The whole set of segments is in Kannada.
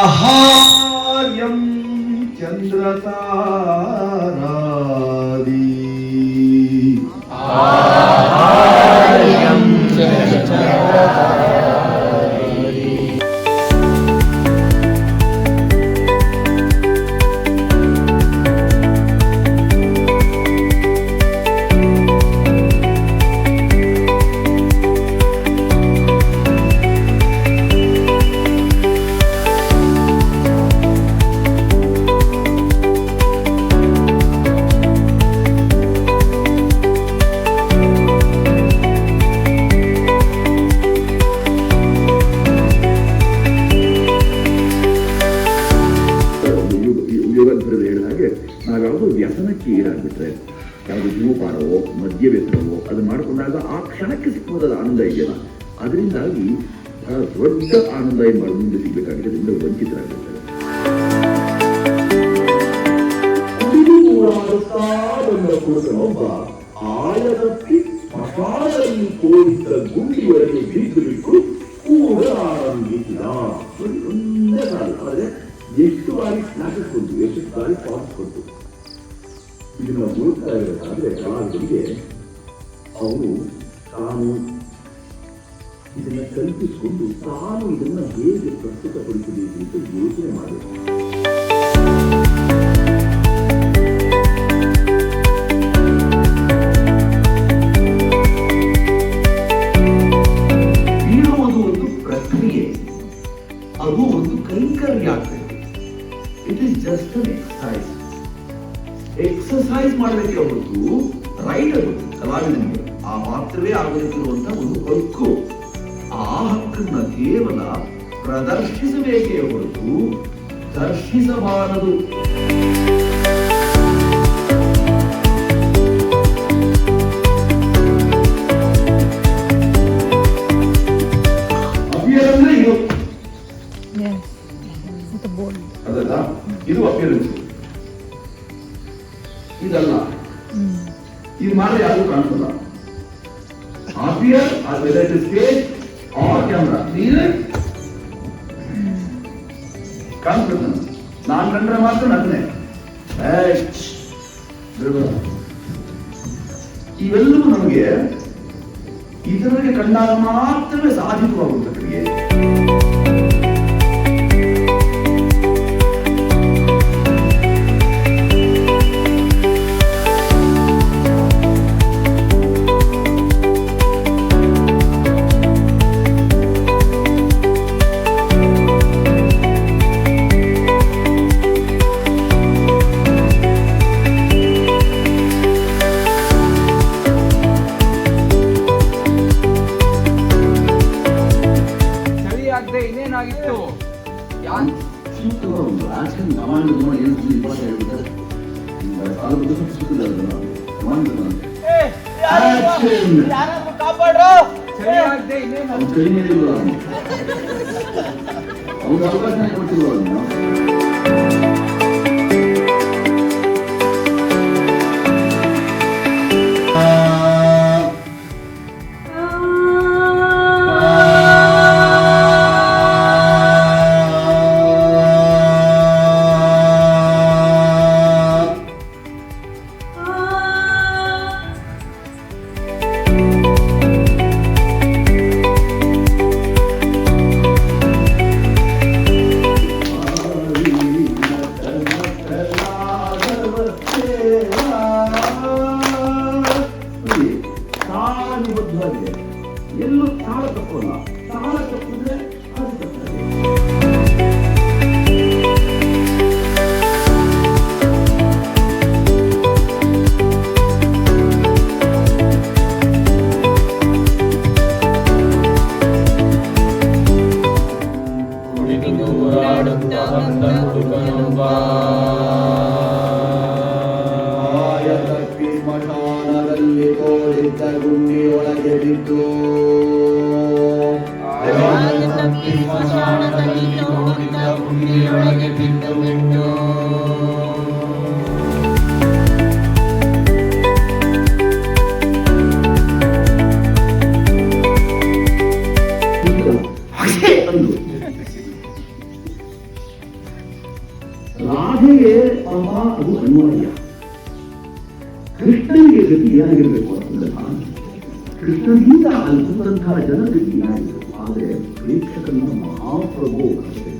ಆಹಾರ್ಯಂ ಚಂದ್ರತಾರಾದಿ ಆಹಾರ್ಯಂ ಚಂದ್ರತಾರಾದಿ. ನಾವ್ಯಾವುದೋ ವ್ಯಸನಕ್ಕೆ ಈಡಾಗ್ಬಿಟ್ರೆ, ಯಾವುದು ಧೂಮಪಾನವೋ ಮದ್ಯ ವ್ಯಸನವೋ ಅದು ಮಾಡಿಕೊಂಡಾಗ ಆ ಕ್ಷಣಕ್ಕೆ ಸಿಕ್ಕುವುದಾದ ಆನಂದ ಇದೆಯಲ್ಲ, ಅದರಿಂದಾಗಿ ಬಹಳ ದೊಡ್ಡ ಆನಂದ ಮುಂದೆ ಸಿಗಬೇಕಾಗಿದೆ, ಅದರಿಂದ ವಂಚಿತರಾಗಿರ್ತಾರೆ. ಕುಡುಕನೊಬ್ಬ ಆಯದಪ್ಪಿ ಮಸಾಲದಲ್ಲಿ ತೋರಿಸಿದ ಗುಂಡಿವರೆಗೆ ಬಿದ್ದು ಬಿಟ್ಟು ಕೂಡ ಆರಂಭಿಸಿದ. ಒಂದೇ ಕಾಲ ಆದರೆ ಎಷ್ಟು ಬಾರಿ ನಾಟಕದ್ದು, ಎಷ್ಟು ಬಾರಿ ಪಾಲಿಸ್ಕೊಟ್ಟು ಇದನ್ನ ಓದ್ತಾ ಇರಬೇಕಾದ್ರೆ ಕಲಾವಿದರಿಗೆ ಅವರು ತಾನು ಇದನ್ನ ಕಲ್ಪಿಸಿಕೊಂಡು ತಾನು ಇದನ್ನ ಹೇಗೆ ಪ್ರಸ್ತುತಪಡಿಸಬೇಕು ಅಂತ ಯೋಚನೆ ಮಾಡಬೇಕು. ಇರುವುದು ಒಂದು ಪ್ರಕ್ರಿಯೆ, ಅದು ಒಂದು ಕೈಂಕರ್ಯ ಆಗ್ತದೆ. It is just an exercise ಮಾಡಲಿಕ್ಕೆ ಹೊರತು ರೈಟ್ ಅದು ಕಲಾವಿದನಿಗೆ ಆ ಮಾತ್ರವೇ ಆಗಲಿಕ್ಕಿರುವಂತಹ ಒಂದು ಹಕ್ಕು. ಆ ಹಕ್ಕನ್ನ ಕೇವಲ ಪ್ರದರ್ಶಿಸಬೇಕೇ ಹೊರತು ದರ್ಶಿಸಬಾರದು. ಅಪಿಯರೆನ್ಸ್ ಇದು ಅದಲ್ಲ, ಇದು ಅಪಿಯರೆನ್ಸ್ ಇದಲ್ಲ. ಇದು ಮಾಡಿದ್ರೆ ಯಾರು ಕಾಣಿಸಲ್ಲ. ಅಪಿಯರ್ ಸ್ಟೇಜ್ ಆರ್ ಕ್ಯಾಮ್ರಾ ನೀನೇ ಕಾಣಿಸ್ಬೇಕು. ನಾನು ಕಂಡ್ರೆ ಮಾತ್ರ ನಗ್ನೆ. ಇವೆಲ್ಲವೂ ನಮಗೆ ಇತರರಿಗೆ ಕಂಡಾಗ ಮಾತ್ರವೇ ಸಾಧಿತವಾಗುತ್ತದೆ ಕ್ರಿಯೆ. ಇನ್ನೇನಾಗಿತ್ತು? ಅವಕಾಶ ಕೊಟ್ಟಿರುವ ಎಲ್ಲೂ ತಾಳ ತಪ್ಪಲ್ಲ. ತಾಳ ತಪ್ಪಿದ್ರೆ ಅದು ತಪ್ಪಾಗಿದೆ. ಸ್ಮಶಾನದಲ್ಲಿ ತೋರಿದ್ದ ಗುಂಡಿಯೊಳಗೆ ಬಿದ್ದು ಅಥವಾ ಅದು ಅನ್ವಯ. ಕೃಷ್ಣನಿಗೆ ಗತಿ ಏನಾಗಿರಬೇಕು ಅಂತಂದ್ರೆ ಕೃಷ್ಣನಿಂದ ಅಲ್ಲಿ ಕೂತಂತಹ ಜನರಿಗೆ ಏನಾಗಿರಬೇಕು, ಆದರೆ ಪ್ರೇಕ್ಷಕರನ್ನ ಮಹಾಪ್ರಭು ಕಲಿಸಿದ್ದಾರೆ.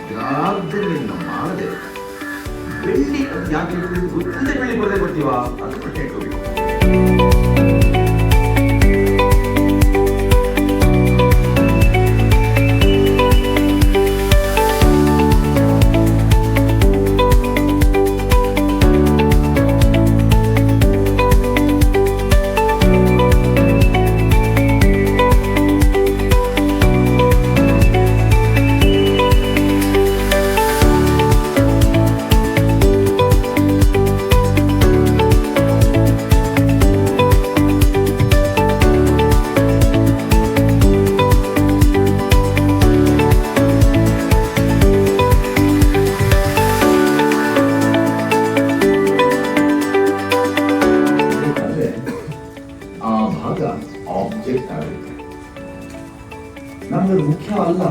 ಜ್ಞಾನಾರ್ಜನೆಯನ್ನು ಮಾಡದೆ ಬೆಳ್ಳಿ ಯಾಕೆ ಗೊತ್ತಿದೆ ಬೆಳ್ಳಿ ಬರದೆ ಬರ್ತೀವ ಅಂತ ಪ್ರಶ್ನೆ ಇಟ್ಕೋಬೇಕು. ಆಬ್ಜೆಕ್ಟ್ ಆಗುತ್ತೆ, ನಮಗೆ ಮುಖ್ಯ ಅಲ್ಲ.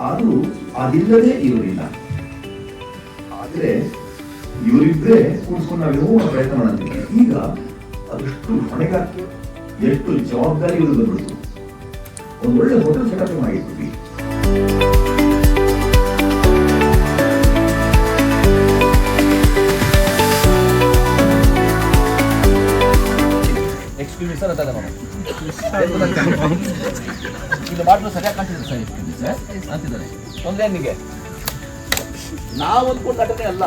ಆದ್ರೂ ಅದಿಲ್ಲದೆ ಇವರಿಲ್ಲ. ಆದ್ರೆ ಇವರಿದ್ರೆ ಕೂಡಿಸ್ಕೊಂಡು ನಾವು ಪ್ರಯತ್ನ ಮಾಡ್ತೀವಿ. ಈಗ ಅದಷ್ಟು ಹೊಣೆಗಾರಿಕೆ, ಎಷ್ಟು ಜವಾಬ್ದಾರಿಗಳು ಬಂದ್ಬಿಡ್ತು. ಒಂದು ಒಳ್ಳೆ ಹೋಟೆಲ್ ಸೆಟಪ್ ಮಾಡಿರ್ತೀವಿ. ಸರ್ ಅಂತ ಇದು ಮಾಡಿದ್ರು ಸರಿಯಾಗಿ ಕಾಣ್ತಿದ್ರು ಸರ್ ಅಂತಿದ್ದಾರೆ. ತೊಂದರೆ ನಿಮಗೆ ನಾವು ಕೊಟ್ಟು ನಟನೆ ಅಲ್ಲ,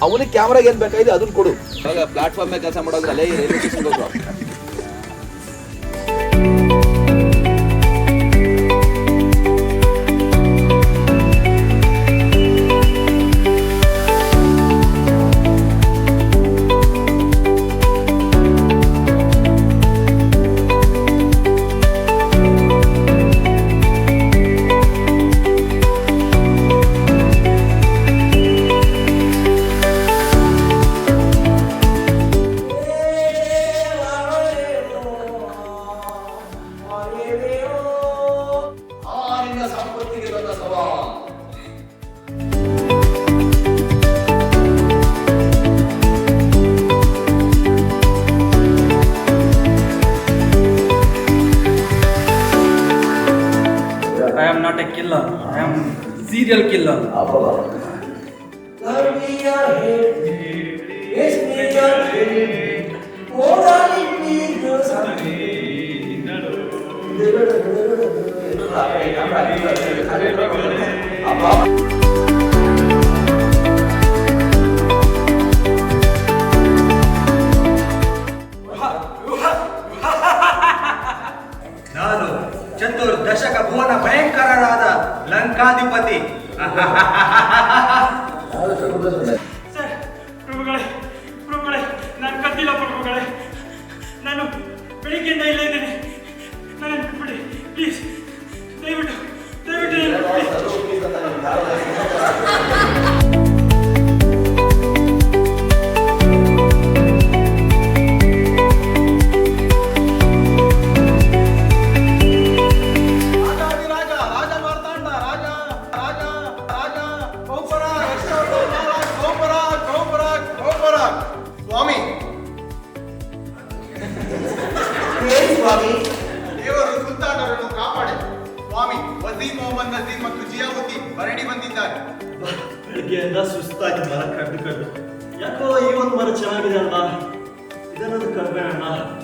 ಅವನಿಗೆ ಕ್ಯಾಮ್ರಾಗೆ ಏನು ಬೇಕಾಗಿದೆ ಅದನ್ನ ಕೊಡು. ಇವಾಗ ಪ್ಲಾಟ್ಫಾರ್ಮ್ ಮೇಲೆ ಕೆಲಸ ಮಾಡೋದ್ರೆ ಅಲ್ಲೇ ರೈಲ್ವೆ ಸ್ಟೇಷನ್ ಹೋದ್ರು. I am not a killer. I am serial killer. ನಾನು ಚತುರ್ದಶಕ ಭುವನ ಭಯಂಕರರಾದ ಲಂಕಾಧಿಪತಿ. ಸರ್, ಪ್ರಭುಗಳೇ, ನಾನು ಕದ್ದಿಲ್ಲ ಪ್ರಭುಗಳೇ. ನಾನು ಬೆಳಿಗ್ಗೆಯಿಂದ ಇಲ್ಲೇ ಇದ್ದೇನೆ. ನನ್ನ ಬಿಟ್ಬಿಡಿ ಪ್ಲೀಸ್, ದಯವಿಟ್ಟು ಸ್ವಾಮಿ, ದೇವರು ಸುಲ್ತಾನರನ್ನು ಕಾಪಾಡಿ. ಸ್ವಾಮಿ, ವಸೀಂ ಮೊಹಮ್ಮದ್ ನಜೀರ್ ಮತ್ತು ಜಿಯಾವುದ್ದೀನ್ ಭರಣಿ ಬಂದಿದ್ದಾರೆ. ಬೆಳಿಗ್ಗೆಯಿಂದ ಸುಸ್ತಾಗಿ ಮರ ಕಡ್ದು ಯಾಕೋ ಈ ಒಂದು ಮರ ಚೆನ್ನಾಗಿದೆ ಅಲ್ವಾ, ಇದನ್ನು ಕಡ್ಬೇಡ.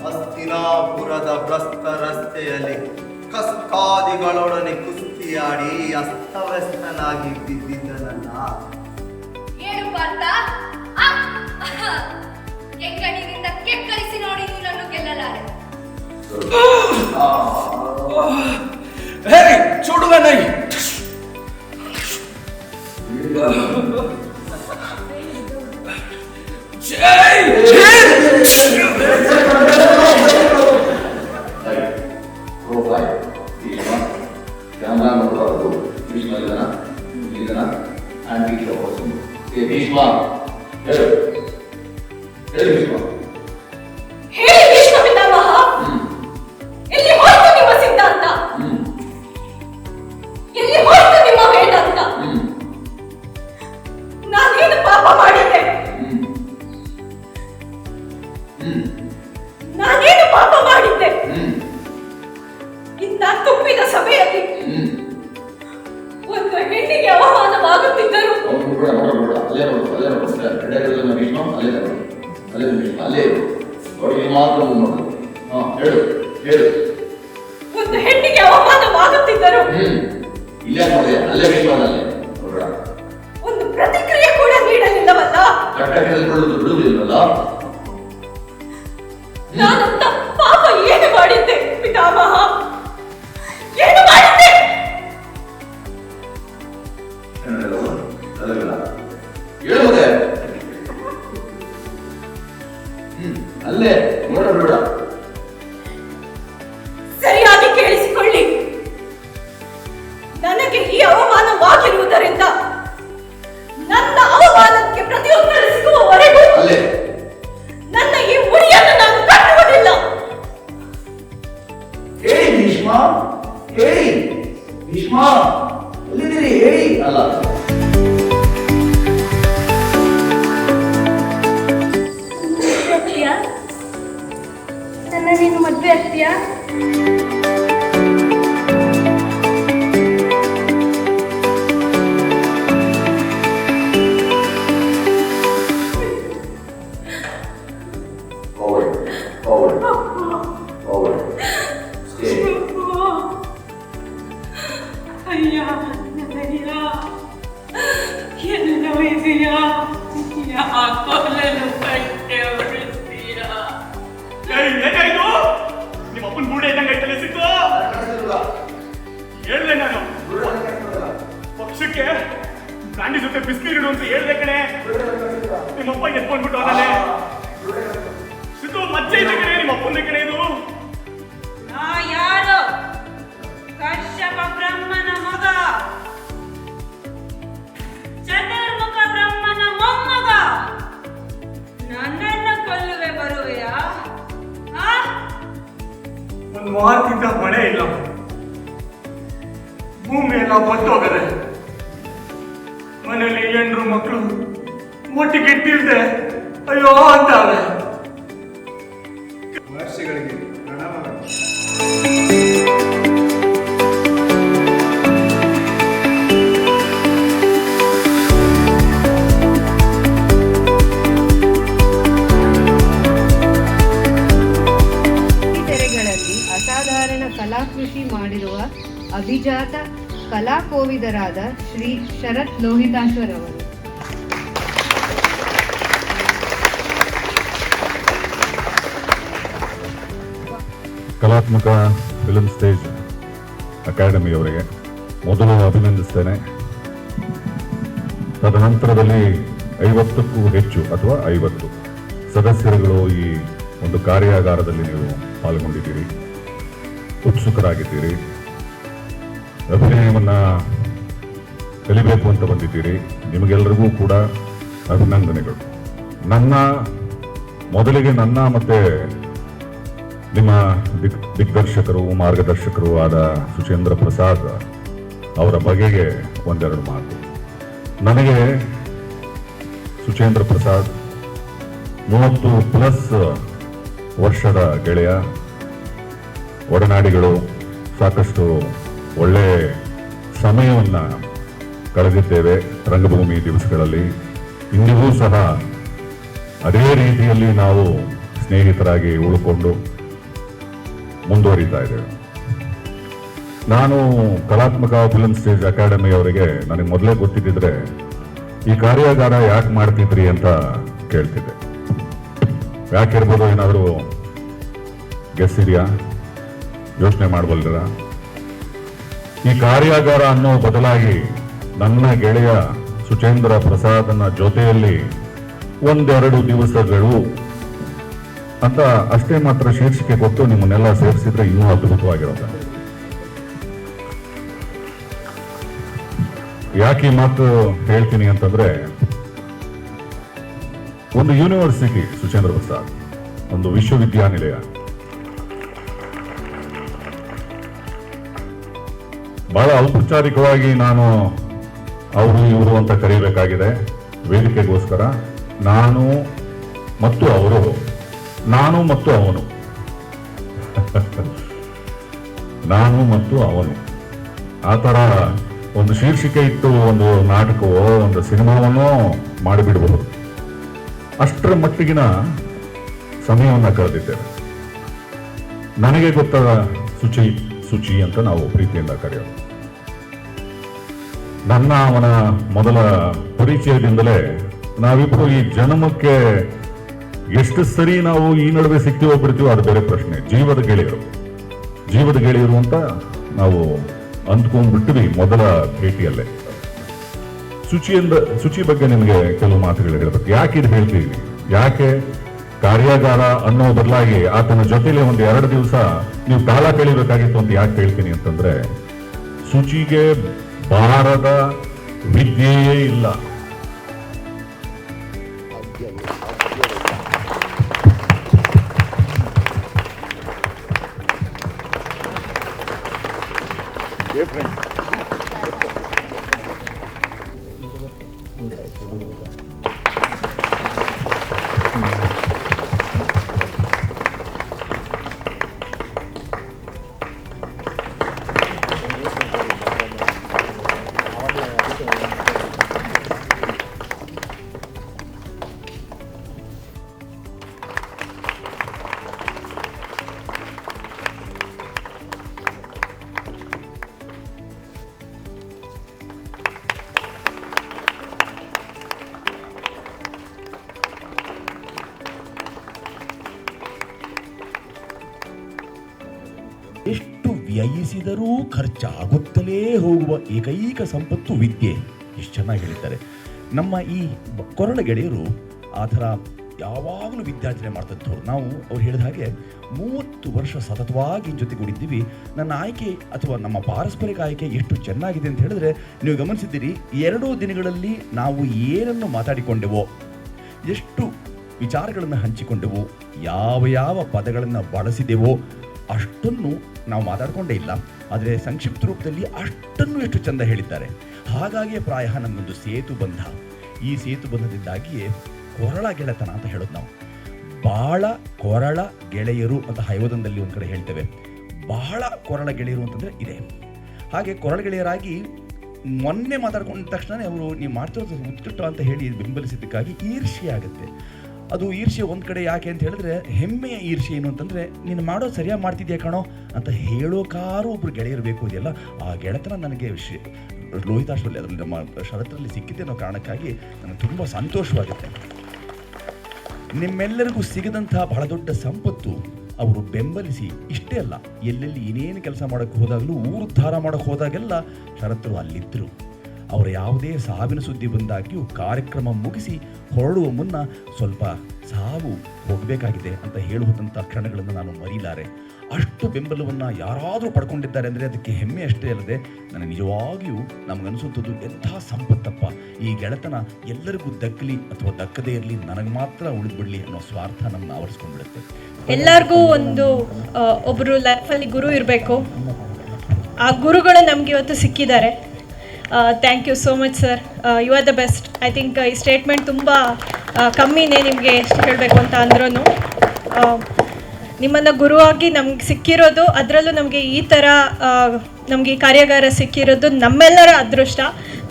ಹಸ್ತಿನಾಪುರದ ಪ್ರಸ್ತ ರಸ್ತೆಯಲ್ಲಿ ಕಸ್ಕಾದಿಗಳೊಡನೆ ಕುಸ್ತಿಯಾಡಿ ಅಸ್ತವ್ಯಸ್ತನಾಗಿ ಬಿದ್ದಿದ್ದ ನನ್ನ ಅಂತ ಕೆಂಗಣ್ಣಿನಿಂದ ಕೆಕ್ಕರಿಸಿ ನೋಡಿ ನೀನನ್ನು ಗೆಲ್ಲಲಾರೆ. ಹೇ ಚೂಡುವೆ ನೈ ಕ್ಯಾಮ್ರಾ ನೋಡಬಾರ್ದು. ಭೀಷ್ಮ ಇದನ್ನ ಇದನ್ನ ಆಂಟಿ ಭೀಷ್ಮ ಹೇಳು ಹೇಳಿ ಭೀಷ್ಮ. ಹೇಳಿ ಭೀಷ್ಮ ಪಿತಾಮಹ, ಎಲ್ಲಿ ಹೋಯ್ತು ನಿಮ್ಮ ಸಿದ್ಧಾಂತ? ಎಲ್ಲಿ ಹೋಯ್ತು ನಿಮ್ಮ ವೇದಾಂತ? ನಾನೇನು ಪಾಪ ಮಾಡಿದ್ದೆ? ನಾನೇನು ಪಾಪ ಮಾಡಿದ್ದೆ? ಇಂಥ ತುಂಬಿದ ಸಭೆಯಲ್ಲಿ ಒಂದು ಹೆಣ್ಣಿಗೆ ಅವಮಾನವಾಗುತ್ತಿದ್ದರು. ಒಂದು ಹೆಣ್ಣಿಗೆ ಅವಮಾನವಾಗುತ್ತಿದ್ದರು. ಒಂದು ಪ್ರತಿಕ್ರಿಯೆ ಕೂಡ ನೀಡಲಿಲ್ಲವಲ್ಲ. ನಾನಂತ ಪಾಪ ಏನು ಮಾಡಿದ್ದೆ ಪಿತಾಮಹ? ಏನು ಮಾಡಿದ್ದೆ? ಹೇಳುವುದೇ ಅಲ್ಲೇ ನೋಡಬೇಡ. ಸರಿಯಾಗಿ ಕೇಳಿಸಿಕೊಳ್ಳಿ. ನನಗೆ ಈ ಅವಮಾನವಾಗಿರುವುದರಿಂದ ನನ್ನ ಅವಮಾನಕ್ಕೆ ಪ್ರತಿಯುತ್ತರ ಸಿಗುವವರೆಗೂ ನನ್ನ ಈ ಮುಡಿಯನ್ನು ನಾನು ಕಟ್ಟುವುದಿಲ್ಲ. ಹೇಳಿ ಭೀಷ್ಮ, ಹೇಳಿ ಭೀಷ್ಮ, ಎಲ್ಲಿದ್ದೀರಿ ಹೇಳಿ. ಅಲ್ಲ ನನ್ನ ನೀನು ಮದುವೆ ಆಗ್ತೀಯಾ? ಅಯ್ಯ ನನ್ನಯ್ಯ, ಎಲ್ಲ ಇದೆಯಾ? ಯಾಕೋಲನ್ನು ಕಟ್ಟೆ ಹೊಡಿಸ್ತೀಯಾ? ಏನಾಯ್ತು? ನಿಮ್ಮ ಅಪ್ಪನ ಗೂಡೆ ಇದ್ದಂಗೆ ಐತಲ್ಲ ಸಿಕ್ಕು. ಹೇಳ್ದೆ ನಾನು ಪಕ್ಷಕ್ಕೆ ಗಾಂಧಿ ಜೊತೆ ಬಿಸಿನೀರಿಡು ಅಂತ ಹೇಳ್ದೆ ಕಣೆ. ನಿಮ್ಮಪ್ಪ ಎತ್ಕೊಂಡ್ಬಿಟ್ಟು ಅವನೇ ಸಿದ್ದು ಮಜ್ಜೆ ಇದೆ ಕಣೆ. ನಿಮ್ಮ ಅಪ್ಪನ ಕಣೆ ಇದು. ನಾ ಯಾರು? ಕಶ್ಯಪ ಬ್ರಹ್ಮನ ಮಗ, ಚತುರ್ಮುಖ ಬ್ರಹ್ಮನ ಮೊಮ್ಮಗ. ನನ್ನನ್ನು ಕೊಲ್ಲುವೆ ಬರುವೆಯಾ? ಒಂದು ವಾರದಿಂದ ಮಳೆ ಇಲ್ಲ, ಭೂಮಿ ಎಲ್ಲ ಬತ್ತೋಗದೆ, ಮನೇಲಿ ಹೆಂಡ್ರು ಮಕ್ಕಳು ಒಟ್ಟಿಗೆ ಇಟ್ಟಿಲ್ದೆ ಅಯ್ಯೋ ಅಂತಾರೆ. ವರ್ಷಗಳಿಗೆ ಅಸಾಧಾರಣ ಕಲಾಕೃಷಿ ಮಾಡಿರುವ ಅಭಿಜಾತ ಕಲಾಕೋವಿದರಾದ ಶ್ರೀ ಶರತ್ ಲೋಹಿತಾಶ್ವರ್ ಅವರು. ಕಲಾತ್ಮಕ ಫಿಲ್ಮ್ ಸ್ಟೇಜ್ ಅಕಾಡೆಮಿಯವರಿಗೆ ಮೊದಲು ಅಭಿನಂದಿಸ್ತೇನೆ. ತದನಂತರದಲ್ಲಿ 50ಕ್ಕೂ ಹೆಚ್ಚು ಅಥವಾ 50 ಸದಸ್ಯರುಗಳು ಈ ಒಂದು ಕಾರ್ಯಾಗಾರದಲ್ಲಿ ನೀವು ಪಾಲ್ಗೊಂಡಿದ್ದೀರಿ, ಉತ್ಸುಕರಾಗಿದ್ದೀರಿ, ಅಭಿನಯವನ್ನು ಕಲಿಬೇಕು ಅಂತ ಬಂದಿದ್ದೀರಿ. ನಿಮಗೆಲ್ಲರಿಗೂ ಕೂಡ ಅಭಿನಂದನೆಗಳು. ಮೊದಲಿಗೆ ನನ್ನ ಮತ್ತೆ ನಿಮ್ಮ ದಿಗ್ದರ್ಶಕರು ಮಾರ್ಗದರ್ಶಕರು ಆದ ಸುಚೇಂದ್ರ ಪ್ರಸಾದ್ ಅವರ ಬಗೆಗೆ ಒಂದೆರಡು ಮಾತು. ನನಗೆ ಸುಚೇಂದ್ರ ಪ್ರಸಾದ್ 30+ ವರ್ಷದ ಗೆಳೆಯ, ಒಡನಾಡಿಗಳು. ಸಾಕಷ್ಟು ಒಳ್ಳೆ ಸಮಯವನ್ನು ಕಳೆದಿದ್ದೇವೆ ರಂಗಭೂಮಿ ದಿವಸಗಳಲ್ಲಿ. ಇಂದಿಗೂ ಸಹ ಅದೇ ರೀತಿಯಲ್ಲಿ ನಾವು ಸ್ನೇಹಿತರಾಗಿ ಉಳ್ಕೊಂಡು ಮುಂದುವರಿತಾ ಇದ್ದೇವೆ. ನಾನು ಕಲಾತ್ಮಕ ಫಿಲ್ಮ್ ಸ್ಟೇಜ್ ಅಕಾಡೆಮಿಯವರಿಗೆ ನನಗೆ ಮೊದಲೇ ಗೊತ್ತಿದ್ದಿದ್ರೆ ಈ ಕಾರ್ಯಾಗಾರ ಯಾಕೆ ಮಾಡ್ತಿದ್ರಿ ಅಂತ ಕೇಳ್ತಿದ್ದೆ. ಯಾಕಿರ್ಬೋದು ಏನಾದರೂ ಗೆಸ್ ಇದೆಯಾ? ಯೋಚನೆ ಮಾಡಬಲ್ಲರ? ಈ ಕಾರ್ಯಾಗಾರ ಅನ್ನೋ ಬದಲಾಗಿ ನನ್ನ ಗೆಳೆಯ ಸುಚೇಂದ್ರ ಪ್ರಸಾದನ ಜೊತೆಯಲ್ಲಿ ಒಂದೆರಡು ದಿವಸಗಳು ಅಂತ ಅಷ್ಟೇ ಮಾತ್ರ ಶೀರ್ಷಿಕೆ ಕೊಟ್ಟು ನಿಮ್ಮನ್ನೆಲ್ಲ ಸೇರಿಸಿದ್ರೆ ಇನ್ನೂ ಅದ್ಭುತವಾಗಿರುತ್ತೆ. ಯಾಕೆ ಈ ಮಾತು ಹೇಳ್ತೀನಿ ಅಂತಂದ್ರೆ, ಒಂದು ಯೂನಿವರ್ಸಿಟಿ ಸುಚೇಂದ್ರ ಪ್ರಸಾದ್, ಒಂದು ವಿಶ್ವವಿದ್ಯಾನಿಲಯ, ಬಹಳ ಔಪಚಾರಿಕವಾಗಿ ನಾನು ಅವರು ಇವರು ಅಂತ ಕರೀಬೇಕಾಗಿದೆ ವೇದಿಕೆಗೋಸ್ಕರ. ನಾನು ಮತ್ತು ಅವರು, ನಾನು ಮತ್ತು ಅವನು, ನಾನು ಮತ್ತು ಅವನು, ಆ ಥರ ಒಂದು ಶೀರ್ಷಿಕೆ ಇಟ್ಟು ಒಂದು ನಾಟಕವೋ ಒಂದು ಸಿನಿಮಾವನ್ನೋ ಮಾಡಿಬಿಡಬಹುದು. ಅಷ್ಟರ ಮಟ್ಟಿಗಿನ ಸಮಯವನ್ನು ಕಳೆದಿದ್ದೇವೆ. ನನಗೆ ಗೊತ್ತಾದ ಸುಚಿ ಅಂತ ನಾವು ಪ್ರೀತಿಯಿಂದ ಕರೆಯೋದು. ನನ್ನ ಅವನ ಮೊದಲ ಪರಿಚಯದಿಂದಲೇ ನಾವಿಬ್ಬರು ಈ ಜನ್ಮಕ್ಕೆ ಎಷ್ಟು ಸರಿ ನಾವು ಈ ನಡುವೆ ಸಿಗ್ತೀವೋ ಬಿಡ್ತೀವೋ ಅದು ಬೇರೆ ಪ್ರಶ್ನೆ. ಜೀವದ ಗೆಳೆಯರು ಅಂತ ನಾವು ಅಂದ್ಕೊಂಡ್ಬಿಟ್ವಿ ಮೊದಲ ಭೇಟಿಯಲ್ಲೇ. ಶುಚಿ ಬಗ್ಗೆ ನಿಮಗೆ ಕೆಲವು ಮಾತುಗಳು ಹೇಳಬೇಕು. ಯಾಕೆ ಇದು ಹೇಳ್ತೀವಿ? ಯಾಕೆ ಕಾರ್ಯಾಗಾರ ಅನ್ನೋ ಬದಲಾಗಿ ಆತನ ಜೊತೆಲಿ ಒಂದು 2 ದಿವಸ ನೀವು ಕಾಲ ಕಳಿಬೇಕಾಗಿತ್ತು ಅಂತ ಯಾಕೆ ಹೇಳ್ತೀನಿ ಅಂತಂದ್ರೆ, ಶುಚಿಗೆ ಬಾರದ ವಿದ್ಯೆಯೇ ಇಲ್ಲ. ಎಷ್ಟು ವ್ಯಯಿಸಿದರೂ ಖರ್ಚಾಗುತ್ತಲೇ ಹೋಗುವ ಏಕೈಕ ಸಂಪತ್ತು ವಿದ್ಯೆ. ಎಷ್ಟು ಚೆನ್ನಾಗಿ ಹೇಳಿದ್ದಾರೆ ನಮ್ಮ ಈ ಕೊರಳ ಗೆಳೆಯರು. ಆ ಥರ ಯಾವಾಗಲೂ ವಿದ್ಯಾರ್ಜನೆ ಮಾಡ್ತಿದ್ದವ್ರು ನಾವು. ಅವ್ರು ಹೇಳಿದ ಹಾಗೆ 30 ವರ್ಷ ಸತತವಾಗಿ ಜೊತೆಗೂಡಿದ್ದೀವಿ. ನನ್ನ ಆಯ್ಕೆ ಅಥವಾ ನಮ್ಮ ಪಾರಸ್ಪರಿಕ ಆಯ್ಕೆ ಎಷ್ಟು ಚೆನ್ನಾಗಿದೆ ಅಂತ ಹೇಳಿದ್ರೆ, ನೀವು ಗಮನಿಸಿದ್ದೀರಿ 2 ದಿನಗಳಲ್ಲಿ ನಾವು ಏನನ್ನು ಮಾತಾಡಿಕೊಂಡೆವೋ, ಎಷ್ಟು ವಿಚಾರಗಳನ್ನು ಹಂಚಿಕೊಂಡೆವೋ, ಯಾವ ಪದಗಳನ್ನು ಬಳಸಿದೆವೋ ಅಷ್ಟನ್ನು ನಾವು ಮಾತಾಡಿಕೊಂಡೇ ಇಲ್ಲ. ಆದರೆ ಸಂಕ್ಷಿಪ್ತ ರೂಪದಲ್ಲಿ ಅಷ್ಟನ್ನು ಎಷ್ಟು ಚಂದ ಹೇಳಿದ್ದಾರೆ. ಹಾಗಾಗಿ ಪ್ರಾಯ ನಮ್ಮೊಂದು ಸೇತುಬಂಧ. ಈ ಸೇತುಬಂಧದಿಂದಾಗಿಯೇ ಕೊರಳ ಗೆಳೆತನ ಅಂತ ಹೇಳೋದು ನಾವು. ಬಹಳ ಕೊರಳ ಗೆಳೆಯರು ಅಂತ ಹೈವದನದಲ್ಲಿ ಒಂದು ಕಡೆ ಹೇಳ್ತೇವೆ. ಬಹಳ ಕೊರಳ ಗೆಳೆಯರು ಅಂತಂದರೆ ಇದೆ. ಹಾಗೆ ಕೊರಳ ಗೆಳೆಯರಾಗಿ ಮೊನ್ನೆ ಮಾತಾಡ್ಕೊಂಡ ತಕ್ಷಣ ಅವರು ನೀವು ಮಾಡ್ತಿರೋದು ಉತ್ಕೃಷ್ಟ ಅಂತ ಹೇಳಿ ಬೆಂಬಲಿಸಿದ್ದಕ್ಕಾಗಿ ಈರ್ಷ್ಯೆ ಆಗುತ್ತೆ. ಅದು ಈರ್ಷ್ಯೆ ಒಂದು ಕಡೆ ಯಾಕೆ ಅಂತ ಹೇಳಿದ್ರೆ, ಹೆಮ್ಮೆಯ ಈರ್ಷ್ಯೆ ಏನು ಅಂತಂದರೆ, ನೀನು ಮಾಡೋದು ಸರಿಯಾಗಿ ಮಾಡ್ತಿದ್ಯಾ ಕಣೋ ಅಂತ ಹೇಳೋಕಾರು ಒಬ್ರು ಗೆಳೆಯರು ಬೇಕು ಇದೆಯಲ್ಲ. ಆ ಗೆಳೆತನ ನನಗೆ ಲೋಹಿತಾಶ್ವರಲ್ಲಿ ಅದರಲ್ಲಿ ನಮ್ಮ ಶರತ್ರಲ್ಲಿ ಸಿಕ್ಕಿದೆ ಅನ್ನೋ ಕಾರಣಕ್ಕಾಗಿ ನನಗೆ ತುಂಬ ಸಂತೋಷವಾಗುತ್ತೆ. ನಿಮ್ಮೆಲ್ಲರಿಗೂ ಸಿಗದಂತಹ ಬಹಳ ದೊಡ್ಡ ಸಂಪತ್ತು ಅವರು ಬೆಂಬಲಿಸಿ, ಇಷ್ಟೇ ಅಲ್ಲ, ಎಲ್ಲೆಲ್ಲಿ ಏನೇನು ಕೆಲಸ ಮಾಡೋಕ್ಕೆ ಹೋದಾಗಲೂ, ಊರುದ್ಧಾರ ಮಾಡೋಕ್ಕೆ ಹೋದಾಗೆಲ್ಲ ಶರತ್ತರು ಅಲ್ಲಿದ್ದರು. ಅವರ ಯಾವುದೇ ಸಾವಿನ ಸುದ್ದಿ ಬಂದಾಗ್ಯೂ ಕಾರ್ಯಕ್ರಮ ಮುಗಿಸಿ ಹೊರಡುವ ಮುನ್ನ ಸ್ವಲ್ಪ ಸಾವು ಹೋಗಬೇಕಾಗಿದೆ ಅಂತ ಹೇಳುವಂಥ ಕ್ಷಣಗಳನ್ನು ನಾನು ಮರೀಲಾರೆ. ಅಷ್ಟು ಬೆಂಬಲವನ್ನು ಯಾರಾದರೂ ಪಡ್ಕೊಂಡಿದ್ದಾರೆ ಅಂದರೆ ಅದಕ್ಕೆ ಹೆಮ್ಮೆ ಅಷ್ಟೇ ಅಲ್ಲದೆ ನನಗೆ ನಿಜವಾಗಿಯೂ ನಮಗನಿಸುವಂಥದ್ದು ಎಂಥ ಸಂಪತ್ತಪ್ಪ. ಈ ಗೆಳೆತನ ಎಲ್ಲರಿಗೂ ದಕ್ಕಲಿ ಅಥವಾ ದಕ್ಕದೇ ಇರಲಿ, ನನಗೆ ಮಾತ್ರ ಉಳಿದ್ಬಿಡಲಿ ಅನ್ನೋ ಸ್ವಾರ್ಥ ನಮ್ಮನ್ನು ಆವರಿಸ್ಕೊಂಡ್ಬಿಡುತ್ತೆ. ಎಲ್ಲರಿಗೂ ಒಬ್ಬರು ಲೈಫಲ್ಲಿ ಗುರು ಇರಬೇಕು. ಆ ಗುರುಗಳು ನಮಗೆ ಇವತ್ತು ಸಿಕ್ಕಿದ್ದಾರೆ. Thank you so much sir, you are the best. I think ಈ ಸ್ಟೇಟ್ಮೆಂಟ್ ತುಂಬ ಕಮ್ಮಿನೇ ನಿಮಗೆ ಎಷ್ಟು ಹೇಳಬೇಕು ಅಂತ ಅಂದ್ರೂ. ನಿಮ್ಮನ್ನು ಗುರುವಾಗಿ ನಮ್ಗೆ ಸಿಕ್ಕಿರೋದು, ಅದರಲ್ಲೂ ನಮಗೆ ಈ ಥರ ನಮಗೆ ಈ ಕಾರ್ಯಾಗಾರ ಸಿಕ್ಕಿರೋದು ನಮ್ಮೆಲ್ಲರ ಅದೃಷ್ಟ.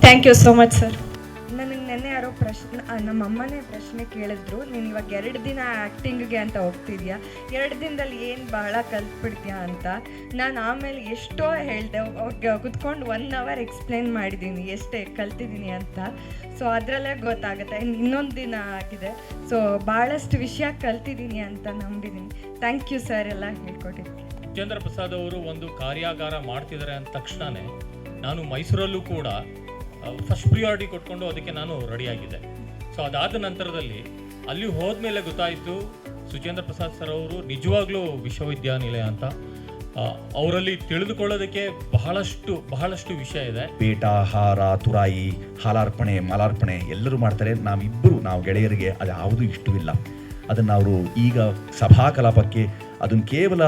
Thank you so much sir. ನನಗೆ ನೆನ್ನೆ ಯಾರೋ ನಮ್ಮ ಅಮ್ಮನೇ ಪ್ರಶ್ನೆ ಕೇಳಿದ್ರು, ನೀನು ಇವಾಗ 2 ದಿನ ಆ್ಯಕ್ಟಿಂಗ್ಗೆ ಅಂತ ಹೋಗ್ತಿದ್ಯಾ, 2 ದಿನದಲ್ಲಿ ಏನು ಬಹಳ ಕಲ್ತ್ಬಿಡ್ತೀಯಾ ಅಂತ. ನಾನು ಆಮೇಲೆ ಎಷ್ಟೋ ಹೇಳಿದೆ, ಕುತ್ಕೊಂಡು 1 hour ಎಕ್ಸ್ಪ್ಲೇನ್ ಮಾಡಿದ್ದೀನಿ ಎಷ್ಟೇ ಕಲ್ತಿದ್ದೀನಿ ಅಂತ. ಸೊ ಅದರಲ್ಲೇ ಗೊತ್ತಾಗುತ್ತೆ. ಇನ್ನೊಂದು ದಿನ ಆಗಿದೆ, ಸೊ ಭಾಳಷ್ಟು ವಿಷಯ ಕಲ್ತಿದ್ದೀನಿ ಅಂತ ನಂಬಿದ್ದೀನಿ. ಥ್ಯಾಂಕ್ ಯು ಸರ್ ಎಲ್ಲ ಹೇಳ್ಕೊಟ್ಟಿದ್ದೀನಿ. ಸುಚೇಂದ್ರ ಪ್ರಸಾದ್ ಅವರು ಒಂದು ಕಾರ್ಯಾಗಾರ ಮಾಡ್ತಿದ್ದಾರೆ ಅಂದ ತಕ್ಷಣವೇ ನಾನು ಮೈಸೂರಲ್ಲೂ ಕೂಡ ಫಸ್ಟ್ ಪ್ರಿಯಾರಿಟಿ ಕೊಟ್ಕೊಂಡು ಅದಕ್ಕೆ ನಾನು ರೆಡಿಯಾಗಿದ್ದೆ. ಸೊ ಅದಾದ ನಂತರದಲ್ಲಿ ಅಲ್ಲಿ ಹೋದ್ಮೇಲೆ ಗೊತ್ತಾಯಿತು ಸುಚೇಂದ್ರ ಪ್ರಸಾದ್ ಸರ್ ಅವರು ನಿಜವಾಗ್ಲೂ ವಿಶ್ವವಿದ್ಯಾನಿಲಯ ಅಂತ. ಅವರಲ್ಲಿ ತಿಳಿದುಕೊಳ್ಳೋದಕ್ಕೆ ಬಹಳಷ್ಟು ವಿಷಯ ಇದೆ. ಪೇಟ, ಹಾರ, ತುರಾಯಿ, ಹಾಲಾರ್ಪಣೆ, ಮಾಲಾರ್ಪಣೆ ಎಲ್ಲರೂ ಮಾಡ್ತಾರೆ. ನಾವು ಗೆಳೆಯರಿಗೆ ಅದು ಯಾವುದೂ ಇಷ್ಟವಿಲ್ಲ. ಅದನ್ನು ಅವರು ಈಗ ಸಭಾ ಕಲಾಪಕ್ಕೆ ಅದನ್ನು ಕೇವಲ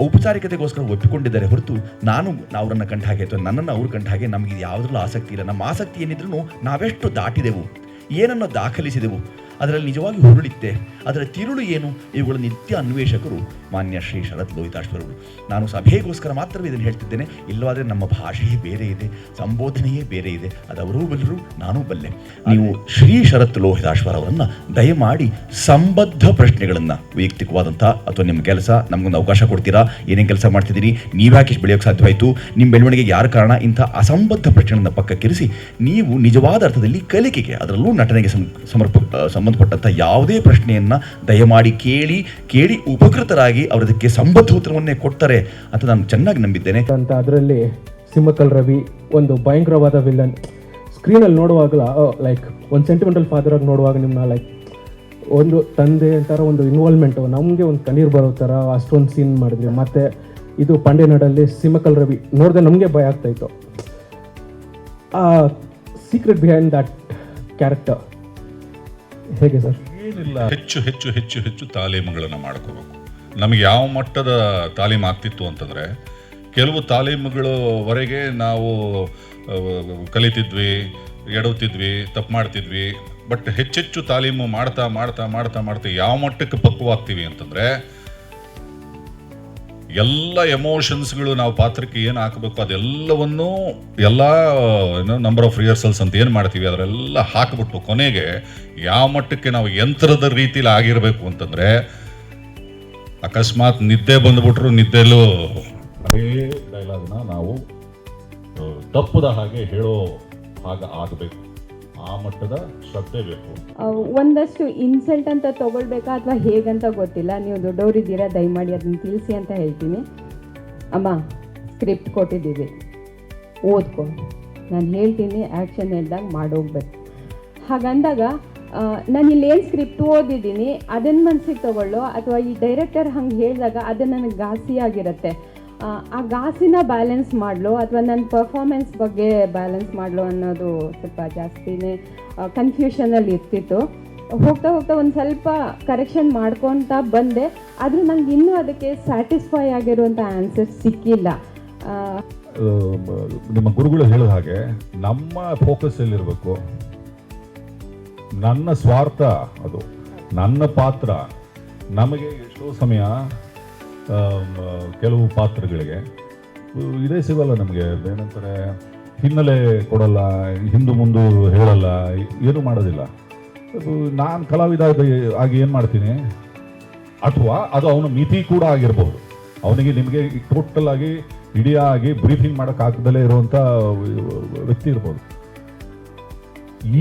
ಔಪಚಾರಿಕತೆಗೋಸ್ಕರ ಒಪ್ಪಿಕೊಂಡಿದ್ದಾರೆ ಹೊರತು ನಾನು ಅವರನ್ನು ಕಂಡ ಹಾಗೆ ಅಥವಾ ನನ್ನನ್ನು ಅವ್ರ ಕಂಡ ಹಾಗೆ ನಮಗೆ ಯಾವುದ್ರಲ್ಲೂ ಆಸಕ್ತಿ ಇಲ್ಲ. ನಮ್ಮ ಆಸಕ್ತಿ ಏನಿದ್ರೂ ನಾವೆಷ್ಟು ದಾಟಿದೆವು, ಏನನ್ನು ದಾಖಲಿಸಿದೆವು, ಅದರಲ್ಲಿ ನಿಜವಾಗಿ ಹುರುಳಿತ್ತೆ, ಅದರ ತಿರುಳು ಏನು, ಇವುಗಳ ನಿತ್ಯ ಅನ್ವೇಷಕರು ಮಾನ್ಯ ಶ್ರೀ ಶರತ್ ಲೋಹಿತಾಶ್ವರವರು. ನಾನು ಸಭೆಗೋಸ್ಕರ ಮಾತ್ರವೇ ಇದನ್ನು ಹೇಳ್ತಿದ್ದೇನೆ. ಇಲ್ಲವಾದರೆ ನಮ್ಮ ಭಾಷೆಯೇ ಬೇರೆ ಇದೆ, ಸಂಬೋಧನೆಯೇ ಬೇರೆ ಇದೆ. ಅದವರೂ ಬಲ್ಲರು, ನಾನೂ ಬಲ್ಲೆ. ನೀವು ಶ್ರೀ ಶರತ್ ಲೋಹಿತಾಶ್ವರ ಅವರನ್ನು ದಯಮಾಡಿ ಸಂಬದ್ಧ ಪ್ರಶ್ನೆಗಳನ್ನು, ವೈಯಕ್ತಿಕವಾದಂಥ ಅಥವಾ ನಿಮ್ಮ ಕೆಲಸ ನಮಗೊಂದು ಅವಕಾಶ ಕೊಡ್ತೀರಾ, ಏನೇನು ಕೆಲಸ ಮಾಡ್ತಿದ್ದೀರಿ, ನೀವ್ಯಾಕೆ ಇಷ್ಟು ಬೆಳೆಯೋಕ್ಕೆ ಸಾಧ್ಯವಾಯಿತು, ನಿಮ್ಮ ಬೆಳವಣಿಗೆಗೆ ಯಾರು ಕಾರಣ, ಇಂಥ ಅಸಂಬದ್ಧ ಪ್ರಶ್ನೆಗಳನ್ನು ಪಕ್ಕಕ್ಕಿರಿಸಿ ನೀವು ನಿಜವಾದ ಅರ್ಥದಲ್ಲಿ ಕಲಿಕೆಗೆ, ಅದರಲ್ಲೂ ನಟನೆಗೆ ಸಂಬಂಧಪಟ್ಟಂಥ ಯಾವುದೇ ಪ್ರಶ್ನೆಯನ್ನು ದಯಮಾಡಿ ಕೇಳಿ ಉಪಕೃತರಾಗಿ ಅವರದಕ್ಕೆ ಸಂಬದ್ಧ ಉತ್ತರವನ್ನೇ ಕೊಡ್ತಾರೆ ಅಂತ ನಾನು ಚೆನ್ನಾಗಿ ನಂಬಿದ್ದೇನೆ ಅಂತ. ಅದರಲ್ಲಿ ಸಿಮ್ಮಕಲ್ ರವಿ ಒಂದು ಭಯಂಕರವಾದ ವಿಲನ್. ಸ್ಕ್ರೀನಲ್ಲಿ ನೋಡುವಾಗಲ ಲೈಕ್ ಒಂದು ಸೆಂಟಿಮೆಂಟಲ್ ಫಾದರ್ ಆಗಿ ನೋಡುವಾಗ ನಿಮ್ಮನ್ನ ಲೈಕ್ ಒಂದು ತಂದೆ ಅಂತಾರ ಒಂದು ಇನ್ವಾಲ್ವ್ಮೆಂಟು ನಮಗೆ ಒಂದು ಕಣ್ಣೀರು ಬರೋ ಥರ ಅಷ್ಟೊಂದು ಸೀನ್ ಮಾಡಿದ್ವಿ. ಮತ್ತು ಇದು ಪಾಂಡೆನಾಡಲ್ಲಿ ಸಿಮ್ಮಕಲ್ ರವಿ ನೋಡಿದ್ರೆ ನಮಗೆ ಭಯ ಆಗ್ತಾಯಿತ್ತು. ಆ ಸೀಕ್ರೆಟ್ ಬಿಹೈಂಡ್ ದಟ್ ಕ್ಯಾರೆಕ್ಟರ್ ಹೇಗೆ ಸರ್? ಏನಿಲ್ಲ, ಹೆಚ್ಚು ತಾಲೀಮುಗಳನ್ನು ಮಾಡ್ಕೋಬೇಕು. ನಮಗೆ ಯಾವ ಮಟ್ಟದ ತಾಲೀಮು ಆಗ್ತಿತ್ತು ಅಂತಂದರೆ, ಕೆಲವು ತಾಲೀಮುಗಳವರೆಗೆ ನಾವು ಕಲಿತಿದ್ವಿ, ಎಡವುತ್ತಿದ್ವಿ, ತಪ್ಪು ಮಾಡ್ತಿದ್ವಿ. ಬಟ್ ಹೆಚ್ಚು ತಾಲೀಮು ಮಾಡ್ತಾ ಯಾವ ಮಟ್ಟಕ್ಕೆ ಪಕ್ವವಾಗ್ತೀವಿ ಅಂತಂದರೆ, ಎಲ್ಲ ಎಮೋಷನ್ಸ್ಗಳು ನಾವು ಪಾತ್ರಕ್ಕೆ ಏನು ಹಾಕಬೇಕು ಅದೆಲ್ಲವನ್ನೂ ಎಲ್ಲ ನಂಬರ್ ಆಫ್ ರಿಹರ್ಸಲ್ಸ್ ಅಂತ ಏನು ಮಾಡ್ತೀವಿ ಅದರೆಲ್ಲ ಹಾಕಿಬಿಟ್ಟು ಕೊನೆಗೆ ಯಾವ ಮಟ್ಟಕ್ಕೆ ನಾವು ಯಂತ್ರದ ರೀತಿಲಿ ಆಗಿರಬೇಕು ಅಂತಂದರೆ, ಅಕಸ್ಮಾತ್ ನಿದ್ದೆ ಬಂದುಬಿಟ್ರು ನಿದ್ದೆಲ್ಲೂ ಅದೇ ಡೈಲಾಗ್ನ ನಾವು ತಪ್ಪದ ಹಾಗೆ ಹೇಳೋ ಹಾಗೆ ಆಗಬೇಕು. ಆ ಮಟ್ಟದ ಶ್ರದ್ಧೆ ಬೇಕು. ಒಂದಷ್ಟು ಇನ್ಸಲ್ಟ್ ಅಂತ ತಗೊಳ್ಬೇಕಾ ಅಥವಾ ಹೇಗಂತ ಗೊತ್ತಿಲ್ಲ, ನೀವು ದೊಡ್ಡವರಿದ್ದೀರಾ, ದಯಮಾಡಿ ಅದನ್ನು ತಿಳಿಸಿ ಅಂತ ಹೇಳ್ತೀನಿ. ಅಮ್ಮ ಸ್ಕ್ರಿಪ್ಟ್ ಕೊಟ್ಟಿದ್ದೀವಿ, ಓದ್ಕೊ, ನಾನು ಹೇಳ್ತೀನಿ, ಆ್ಯಕ್ಷನ್ ಹೇಳ್ದಾಗ ಮಾಡೋಗ್ಬೇಕು. ಹಾಗಂದಾಗ ನಾನು ಇಲ್ಲೇನು ಸ್ಕ್ರಿಪ್ಟ್ ಓದಿದ್ದೀನಿ ಅದನ್ನು ಮನಸ್ಸಿಗೆ ತಗೊಳ್ಳೋ ಅಥವಾ ಈ ಡೈರೆಕ್ಟರ್ ಹಂಗೆ ಹೇಳಿದಾಗ ಅದು ನನಗೆ ಘಾಸಿ ಆಗಿರುತ್ತೆ, ಆ ಘಾಸಿನ ಬ್ಯಾಲೆನ್ಸ್ ಮಾಡಲೋ ಅಥವಾ ನನ್ನ ಪರ್ಫಾರ್ಮೆನ್ಸ್ ಬಗ್ಗೆ ಬ್ಯಾಲೆನ್ಸ್ ಮಾಡಲೋ ಅನ್ನೋದು ಸ್ವಲ್ಪ ಜಾಸ್ತಿನೇ ಕನ್ಫ್ಯೂಷನಲ್ಲಿ ಇರ್ತಿತ್ತು. ಹೋಗ್ತಾ ಒಂದು ಸ್ವಲ್ಪ ಕರೆಕ್ಷನ್ ಮಾಡ್ಕೊತಾ ಬಂದೆ, ಆದರೂ ನಂಗೆ ಇನ್ನೂ ಅದಕ್ಕೆ ಸ್ಯಾಟಿಸ್ಫೈ ಆಗಿರುವಂಥ ಆನ್ಸರ್ ಸಿಕ್ಕಿಲ್ಲ. ನಿಮ್ಮ ಗುರುಗಳು ಹೇಳಿದ ಹಾಗೆ ನಮ್ಮ ಫೋಕಸ್ ಎಲ್ಲಿರಬೇಕು, ನನ್ನ ಸ್ವಾರ್ಥ, ಅದು ನನ್ನ ಪಾತ್ರ. ನಮಗೆ ಎಷ್ಟೋ ಸಮಯ ಕೆಲವು ಪಾತ್ರಗಳಿಗೆ ಇದೇ ಸಿಗಲ್ಲ, ನಮಗೆ ಏನಂತಾರೆ ಹಿನ್ನೆಲೆ ಕೊಡಲ್ಲ, ಹಿಂದು ಮುಂದು ಹೇಳಲ್ಲ, ಏನು ಮಾಡೋದಿಲ್ಲ. ನಾನು ಕಲಾವಿದ ಆಗಿ ಏನು ಮಾಡ್ತೀನಿ, ಅಥವಾ ಅದು ಅವನ ಮಿತಿ ಕೂಡ ಆಗಿರ್ಬೋದು. ಅವನಿಗೆ ನಿಮಗೆ ಟೋಟಲ್ ಆಗಿ ಇಡಿಯಾಗಿ ಬ್ರೀಫಿಂಗ್ ಮಾಡೋಕ್ಕಾಗದಲ್ಲೇ ಇರುವಂಥ ವ್ಯಕ್ತಿ ಇರ್ಬೋದು.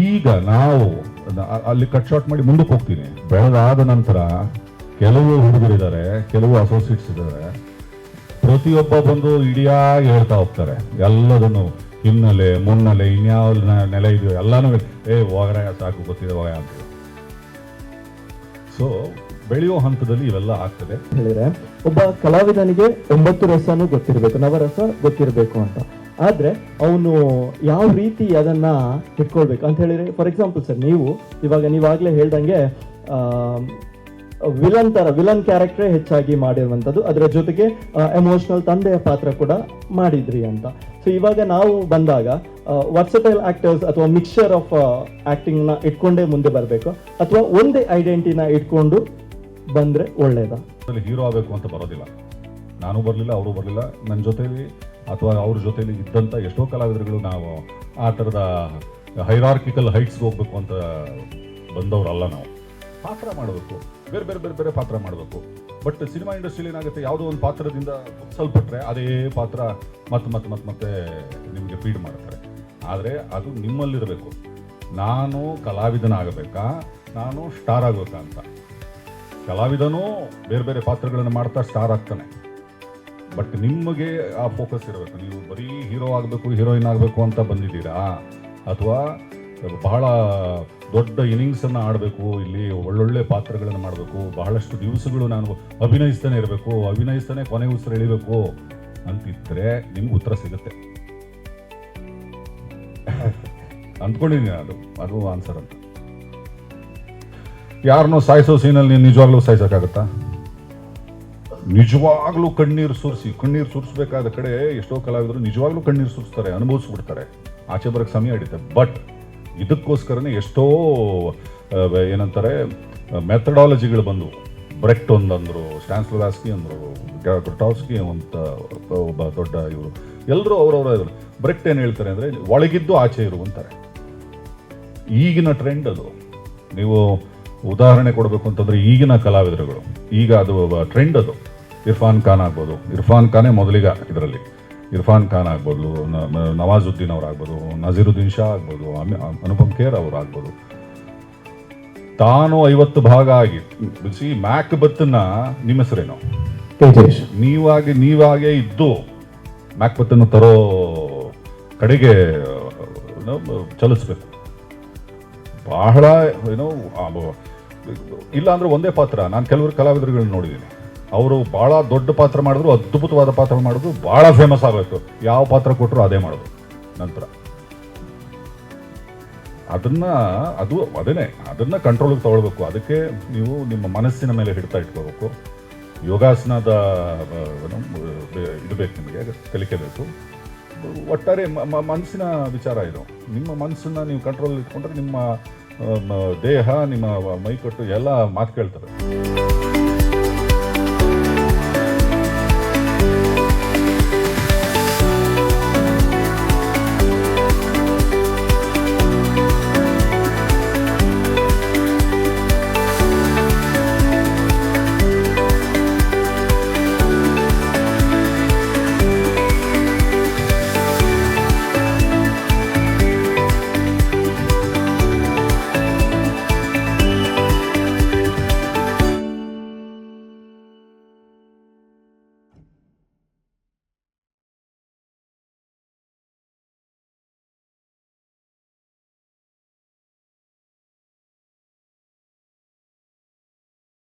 ಈಗ ನಾವು ಅಲ್ಲಿ ಕಟ್ ಶಾರ್ಟ್ ಮಾಡಿ ಮುಂದಕ್ಕೆ ಹೋಗ್ತೀನಿ. ಬೆಳೆದಾದ ನಂತರ ಕೆಲವು ಹುಡುಗರಿದ್ದಾರೆ, ಕೆಲವು ಅಸೋಸಿಯೇಟ್ಸ್ ಇದ್ದಾರೆ, ಪ್ರತಿಯೊಬ್ಬ ಬಂದು ಇಡಿಯಾಗಿ ಹೇಳ್ತಾ ಹೋಗ್ತಾರೆ ಎಲ್ಲದನ್ನು, ಹಿನ್ನೆಲೆ ಮುನ್ನೆಲೆ ಇನ್ಯಾವ ನೆಲೆ ಇದೆಯೋ ಎಲ್ಲನೂ ಹೋಗ್ರೆ ಸಾಕು ಗೊತ್ತಿದೆ ಹೋಗ ಅಂತ. ಸೊ ಬೆಳೆಯೋ ಹಂತದಲ್ಲಿ ಇವೆಲ್ಲ ಆಗ್ತದೆ. ಹೇಳಿದ್ರೆ ಒಬ್ಬ ಕಲಾವಿದನಿಗೆ 9 ರಸನೂ ಗೊತ್ತಿರಬೇಕು, ನವರಸ ಗೊತ್ತಿರಬೇಕು ಅಂತ. ಆದರೆ ಅವನು ಯಾವ ರೀತಿ ಅದನ್ನು ಇಟ್ಕೊಳ್ಬೇಕು ಅಂತ ಹೇಳಿದರೆ, ಫಾರ್ ಎಕ್ಸಾಂಪಲ್ ಸರ್, ನೀವಾಗಲೇ ಹೇಳ್ದಂಗೆ ವಿಲನ್ ಕ್ಯಾರೆಕ್ಟ್ರೇ ಹೆಚ್ಚಾಗಿ ಮಾಡಿರುವಂಥದ್ದು, ಅದರ ಜೊತೆಗೆ ಎಮೋಷನಲ್ ತಂದೆಯ ಪಾತ್ರ ಕೂಡ ಮಾಡಿದ್ರಿ ಅಂತ. ಸೊ ಇವಾಗ ನಾವು ಬಂದಾಗ ವರ್ಸಟೈಲ್ ಆಕ್ಟರ್ಸ್ ಅಥವಾ ಮಿಕ್ಸ್ಚರ್ ಆಫ್ ಆ್ಯಕ್ಟಿಂಗ್ನ ಇಟ್ಕೊಂಡೇ ಮುಂದೆ ಬರಬೇಕು ಅಥವಾ ಒಂದೇ ಐಡೆಂಟಿಟಿನ ಇಟ್ಕೊಂಡು ಬಂದರೆ ಒಳ್ಳೇದಾ? ಹೀರೋ ಆಗಬೇಕು ಅಂತ ಬರೋದಿಲ್ಲ. ನಾನು ಬರಲಿಲ್ಲ, ಅವರು ಬರಲಿಲ್ಲ. ನನ್ನ ಜೊತೆಲಿ ಅಥವಾ ಅವ್ರ ಜೊತೆಲಿ ಇದ್ದಂಥ ಎಷ್ಟೋ ಕಲಾವಿದರುಗಳು ನಾವು ಆ ಥರದ ಹೈರಾರ್ಕಿಕಲ್ ಹೈಟ್ಸ್ಗೆ ಹೋಗ್ಬೇಕು ಅಂತ ಬಂದವರಲ್ಲ ನಾವು. ಪಾತ್ರ ಮಾಡಬೇಕು, ಬೇರೆ ಬೇರೆ ಬೇರೆ ಬೇರೆ ಪಾತ್ರ ಮಾಡಬೇಕು. ಬಟ್ ಸಿನಿಮಾ ಇಂಡಸ್ಟ್ರಿಯಲ್ಲಿ ಏನಾಗುತ್ತೆ, ಯಾವುದೋ ಒಂದು ಪಾತ್ರದಿಂದ ಸ್ವಲ್ಪಟ್ರೆ ಅದೇ ಪಾತ್ರ ಮತ್ತೆ ನಿಮಗೆ ಫೀಡ್ ಮಾಡ್ತಾರೆ. ಆದರೆ ಅದು ನಿಮ್ಮಲ್ಲಿರಬೇಕು. ನಾನು ಕಲಾವಿದನಾಗಬೇಕಾ, ನಾನು ಸ್ಟಾರ್ ಆಗಬೇಕಾ ಅಂತ. ಕಲಾವಿದನೂ ಬೇರೆ ಬೇರೆ ಪಾತ್ರಗಳನ್ನು ಮಾಡ್ತಾ ಸ್ಟಾರ್ ಆಗ್ತಾನೆ. ಬಟ್ ನಿಮಗೆ ಆ ಫೋಕಸ್ ಇರಬೇಕು. ನೀವು ಬರೀ ಹೀರೋ ಆಗಬೇಕು, ಹೀರೋಯಿನ್ ಆಗಬೇಕು ಅಂತ ಬಂದಿದ್ದೀರಾ, ಅಥವಾ ಬಹಳ ದೊಡ್ಡ ಇನ್ನಿಂಗ್ಸನ್ನು ಆಡಬೇಕು, ಇಲ್ಲಿ ಒಳ್ಳೊಳ್ಳೆ ಪಾತ್ರಗಳನ್ನು ಮಾಡಬೇಕು, ಬಹಳಷ್ಟು ದಿವಸಗಳು ನಾನು ಅಭಿನಯಿಸ್ತಾನೆ ಇರಬೇಕು, ಅಭಿನಯಿಸ್ತಾನೆ ಕೊನೆ ಉಸಿರು ಎಳಿಬೇಕು ಅಂತಿದ್ರೆ ನಿಮ್ಗೆ ಉತ್ತರ ಸಿಗುತ್ತೆ. ಅಂದ್ಕೊಂಡಿದ್ದೀನಿ ಅದು ಆನ್ಸರ್ ಅಂತ. ಯಾರನ್ನೋ ಸಾಯಿಸೋ ಸೀನಲ್ಲಿ ನೀನು ನಿಜವಾಗ್ಲೂ ಸಾಯಿಸೋಕ್ಕಾಗತ್ತಾ? ನಿಜವಾಗ್ಲೂ ಕಣ್ಣೀರು ಸುರಿಸ್ಬೇಕಾದ ಕಡೆ ಎಷ್ಟೋ ಕಲಾವಿದರು ನಿಜವಾಗ್ಲೂ ಕಣ್ಣೀರು ಸುರಿಸ್ತಾರೆ, ಅನುಭವಿಸ್ಬಿಡ್ತಾರೆ, ಆಚೆ ಬರೋಕ್ಕೆ ಸಮಯ ಹಿಡಿತಾರೆ. ಬಟ್ ಇದಕ್ಕೋಸ್ಕರನೇ ಎಷ್ಟೋ ಏನಂತಾರೆ ಮೆಥಡಾಲಜಿಗಳು ಬಂದವು. ಬ್ರೆಕ್ಟ್ ಒಂದಂದರು, ಸ್ಟ್ಯಾನ್ಸ್ಲೋವ್ಸ್ಕಿ ಅಂದರು, ಗ್ರುಟಾವ್ಸ್ಕಿ ಅಂತ ಒಬ್ಬ ದೊಡ್ಡ ಇವರು, ಎಲ್ಲರೂ ಅವರವರ. ಬ್ರೆಕ್ಟ್ ಏನು ಹೇಳ್ತಾರೆ ಅಂದರೆ ಒಳಗಿದ್ದು ಆಚೆ ಇರು ಅಂತಾರೆ. ಈಗಿನ ಟ್ರೆಂಡ್ ಅದು. ನೀವು ಉದಾಹರಣೆ ಕೊಡಬೇಕು ಅಂತಂದರೆ ಈಗಿನ ಕಲಾವಿದರುಗಳು, ಈಗ ಅದು ಟ್ರೆಂಡ್ ಅದು. ಇರ್ಫಾನ್ ಖಾನ್ ಆಗ್ಬೋದು, ಇರ್ಫಾನ್ ಖಾನೇ ಮೊದಲಿಗ ಇದರಲ್ಲಿ. ಇರ್ಫಾನ್ ಖಾನ್ ಆಗ್ಬೋದು, ನವಾಜುದ್ದೀನ್ ಅವರಾಗ್ಬೋದು, ನಜೀರುದ್ದೀನ್ ಶಾ ಆಗ್ಬೋದು, ಅನುಪಮ್ ಖೇರ್ ಅವರಾಗ್ಬೋದು. ತಾನು 50 ಭಾಗ ಆಗಿ ಬಿಸಿ ಮ್ಯಾಕ್ ಬತ್ತನ್ನ ನಿಮ್ಮ ಹೆಸರೇನು ನೀವಾಗೆ ಇದ್ದು ಮ್ಯಾಕ್ ಬತ್ತನ್ನು ತರೋ ಕಡೆಗೆ ಚಲಿಸ್ಬೇಕು. ಬಹಳ ಇಲ್ಲ ಅಂದ್ರೆ ಒಂದೇ ಪಾತ್ರ. ನಾನು ಕೆಲವರು ಕಲಾವಿದರುಗಳನ್ನ ನೋಡಿದ್ದೀನಿ, ಅವರು ಭಾಳ ದೊಡ್ಡ ಪಾತ್ರ ಮಾಡಿದ್ರು, ಅದ್ಭುತವಾದ ಪಾತ್ರ ಮಾಡಿದ್ರು, ಭಾಳ ಫೇಮಸ್ ಆಗಬೇಕು. ಯಾವ ಪಾತ್ರ ಕೊಟ್ಟರು ಅದೇ ಮಾಡೋದು ನಂತರ. ಅದನ್ನ ಕಂಟ್ರೋಲಿಗೆ ತಗೊಳ್ಬೇಕು. ಅದಕ್ಕೆ ನೀವು ನಿಮ್ಮ ಮನಸ್ಸಿನ ಮೇಲೆ ಹಿಡಿತಾ ಇಟ್ಕೋಬೇಕು. ಯೋಗಾಸನದ ಇದು ಬೇಕು ನಿಮಗೆ, ಕಲಿಕೆ. ಒಟ್ಟಾರೆ ಮನಸ್ಸಿನ ವಿಚಾರ ಇದು. ನಿಮ್ಮ ಮನಸ್ಸನ್ನ ನೀವು ಕಂಟ್ರೋಲ್ ಇಟ್ಕೊಂಡ್ರೆ ನಿಮ್ಮ ದೇಹ, ನಿಮ್ಮ ಮೈಕಟ್ಟು ಎಲ್ಲ ಮಾತು ಕೇಳ್ತದೆ.